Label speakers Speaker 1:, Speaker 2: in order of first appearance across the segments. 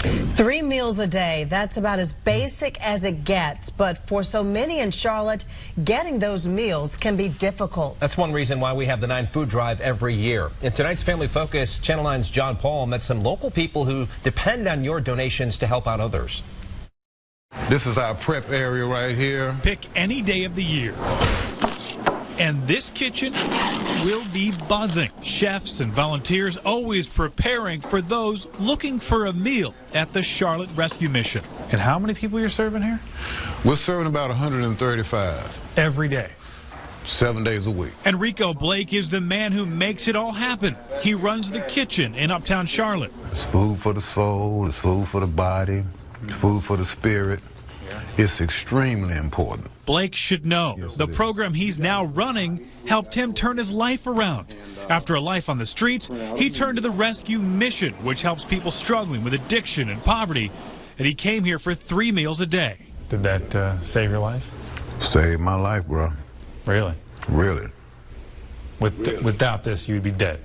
Speaker 1: 3 meals a day, that's about as basic as it gets. But for so many in Charlotte, getting those meals can be difficult.
Speaker 2: That's one reason why we have the 9 Food Drive every year. In tonight's Family Focus, Channel 9's John Paul met some local people who depend on your donations to help out others.
Speaker 3: This is our prep area right here.
Speaker 4: Pick any day of the year, and this kitchen will be buzzing. Chefs and volunteers always preparing for those looking for a meal at the Charlotte Rescue Mission. And how many people you're serving here?
Speaker 3: We're serving about 135.
Speaker 4: Every day.
Speaker 3: 7 days a week.
Speaker 4: Enrico Blake is the man who makes it all happen. He runs the kitchen in uptown Charlotte.
Speaker 3: It's food for the soul, it's food for the body, it's food for the spirit. It's extremely important.
Speaker 4: Blake should know the program he's now running helped him turn his life around. After a life on the streets, he turned to the Rescue Mission, which helps people struggling with addiction and poverty. And he came here for 3 meals a day. Did that save your life?
Speaker 3: Saved my life, bro.
Speaker 4: Really?
Speaker 3: Really.
Speaker 4: Without this, you'd be dead.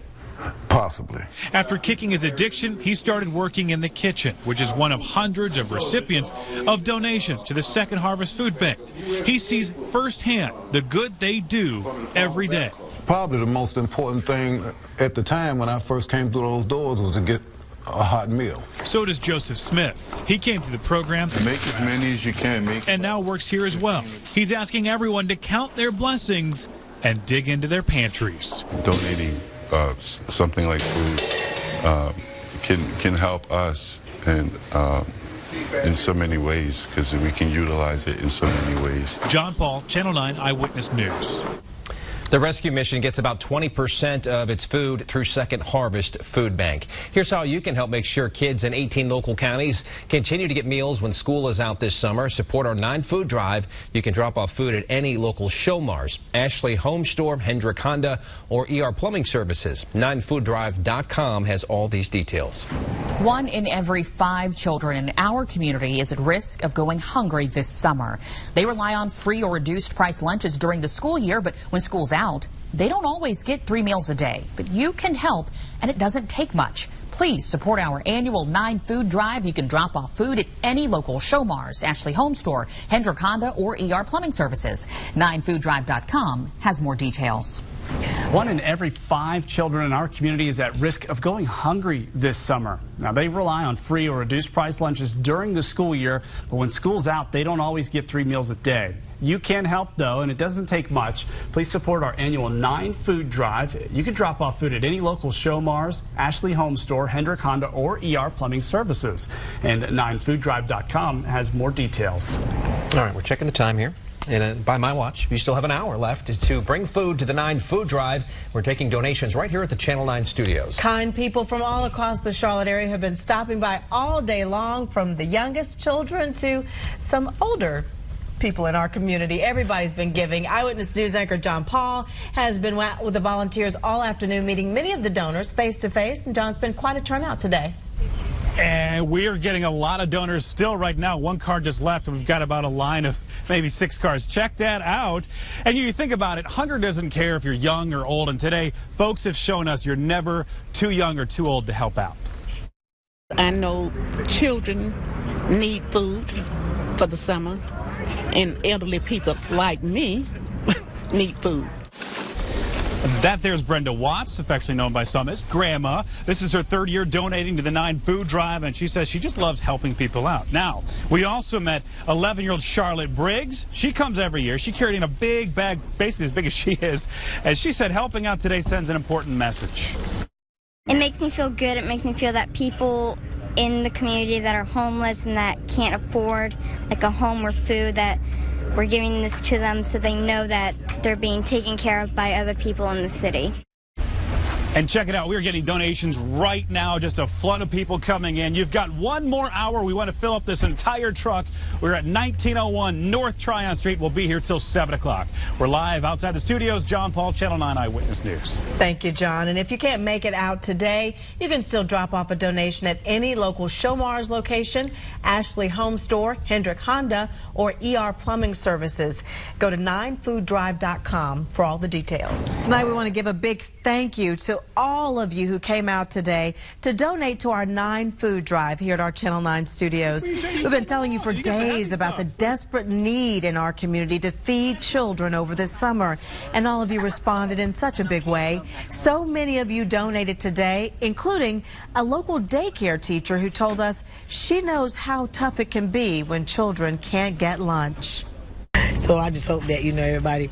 Speaker 3: Possibly.
Speaker 4: After kicking his addiction, he started working in the kitchen, which is one of hundreds of recipients of donations to the Second Harvest Food Bank. He sees firsthand the good they do every day.
Speaker 3: Probably the most important thing at the time when I first came through those doors was to get a hot meal.
Speaker 4: So does Joseph Smith. He came through the program.
Speaker 3: Make as many as you can make.
Speaker 4: And now works here as well. He's asking everyone to count their blessings and dig into their pantries.
Speaker 5: Donating something like food can help us and in so many ways, because we can utilize it in so many ways.
Speaker 4: John Paul, Channel 9 Eyewitness News.
Speaker 2: The Rescue Mission gets about 20% of its food through Second Harvest Food Bank. Here's how you can help make sure kids in 18 local counties continue to get meals when school is out this summer. Support our 9 Food Drive. You can drop off food at any local Showmars, Ashley Home Store, Hendrick Honda, or ER Plumbing Services. 9fooddrive.com has all these details.
Speaker 6: 1 in every 5 children in our community is at risk of going hungry this summer. They rely on free or reduced price lunches during the school year, but when school's out, they don't always get 3 meals a day. But you can help, and it doesn't take much. Please support our annual 9 Food Drive. You can drop off food at any local Showmars, Ashley Home Store, Hendrick Honda, or ER Plumbing Services. 9fooddrive.com has more details.
Speaker 7: 1 in every 5 children in our community is at risk of going hungry this summer. Now, they rely on free or reduced price lunches during the school year, but when school's out, they don't always get 3 meals a day. You can help, though, and it doesn't take much. Please support our annual 9 Food Drive. You can drop off food at any local Showmars, Ashley Home Store, Hendrick Honda, or ER Plumbing Services. And 9fooddrive.com has more details.
Speaker 2: All right, we're checking the time here. And by my watch, you still have an hour left to bring food to the 9 Food Drive. We're taking donations right here at the Channel 9 studios.
Speaker 1: Kind people from all across the Charlotte area have been stopping by all day long, from the youngest children to some older people in our community. Everybody's been giving. Eyewitness News anchor John Paul has been with the volunteers all afternoon, meeting many of the donors face to face. And John's been quite a turnout today.
Speaker 4: And we are getting a lot of donors still right now. 1 car just left, and we've got about a line of maybe 6 cars. Check that out. And you think about it, hunger doesn't care if you're young or old. And today, folks have shown us you're never too young or too old to help out.
Speaker 8: I know children need food for the summer, and elderly people like me need food.
Speaker 4: That there's Brenda Watts, affectionately known by some as Grandma. This is her 3rd year donating to the 9 Food Drive, and she says she just loves helping people out. Now, we also met 11-year-old Charlotte Briggs. She comes every year. She carried in a big bag, basically as big as she is. As she said, helping out today sends an important message.
Speaker 9: It makes me feel good. It makes me feel that people in the community that are homeless and that can't afford like a home or food, that we're giving this to them so they know that they're being taken care of by other people in the city.
Speaker 4: And check it out, we're getting donations right now, just a flood of people coming in. You've got 1 more hour. We want to fill up this entire truck. We're at 1901 North Tryon Street. We'll be here till 7 o'clock. We're live outside the studios. John Paul, Channel 9 Eyewitness News.
Speaker 1: Thank you, John. And if you can't make it out today, you can still drop off a donation at any local Showmars location, Ashley Home Store, Hendrick Honda, or ER Plumbing Services. Go to 9fooddrive.com for all the details. Tonight, we want to give a big thank you to all of you who came out today to donate to our 9 food drive here at our Channel 9 studios. We've been telling you for days about the desperate need in our community to feed children over this summer, and all of you responded in such a big way. So many of you donated today, including a local daycare teacher who told us she knows how tough it can be when children can't get lunch.
Speaker 10: So I just hope that, everybody,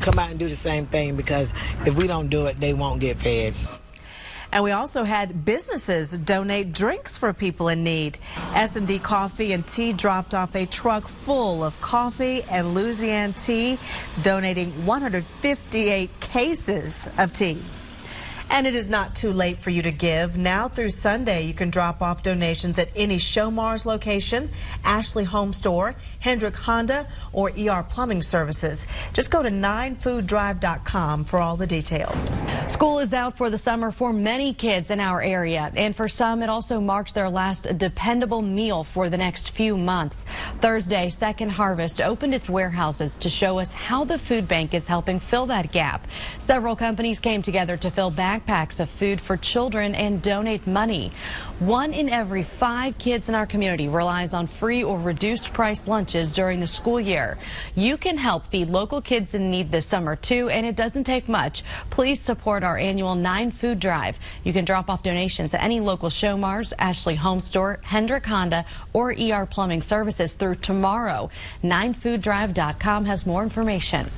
Speaker 10: come out and do the same thing, because if we don't do it, they won't get fed.
Speaker 1: And we also had businesses donate drinks for people in need. S&D Coffee and Tea dropped off a truck full of coffee and Louisiana tea, donating 158 cases of tea. And it is not too late for you to give. Now through Sunday, you can drop off donations at any Showmars location, Ashley Home Store, Hendrick Honda, or ER Plumbing Services. Just go to 9fooddrive.com for all the details.
Speaker 11: School is out for the summer for many kids in our area, and for some, it also marks their last dependable meal for the next few months. Thursday, Second Harvest opened its warehouses to show us how the food bank is helping fill that gap. Several companies came together to fill backpacks of food for children and donate money. 1 in every 5 kids in our community relies on free or reduced price lunches during the school year. You can help feed local kids in need this summer too, and it doesn't take much. Please support our annual 9 food drive. You can drop off donations at any local Showmars, Ashley Home Store, Hendrick Honda, or ER Plumbing Services through tomorrow. 9fooddrive.com has more information.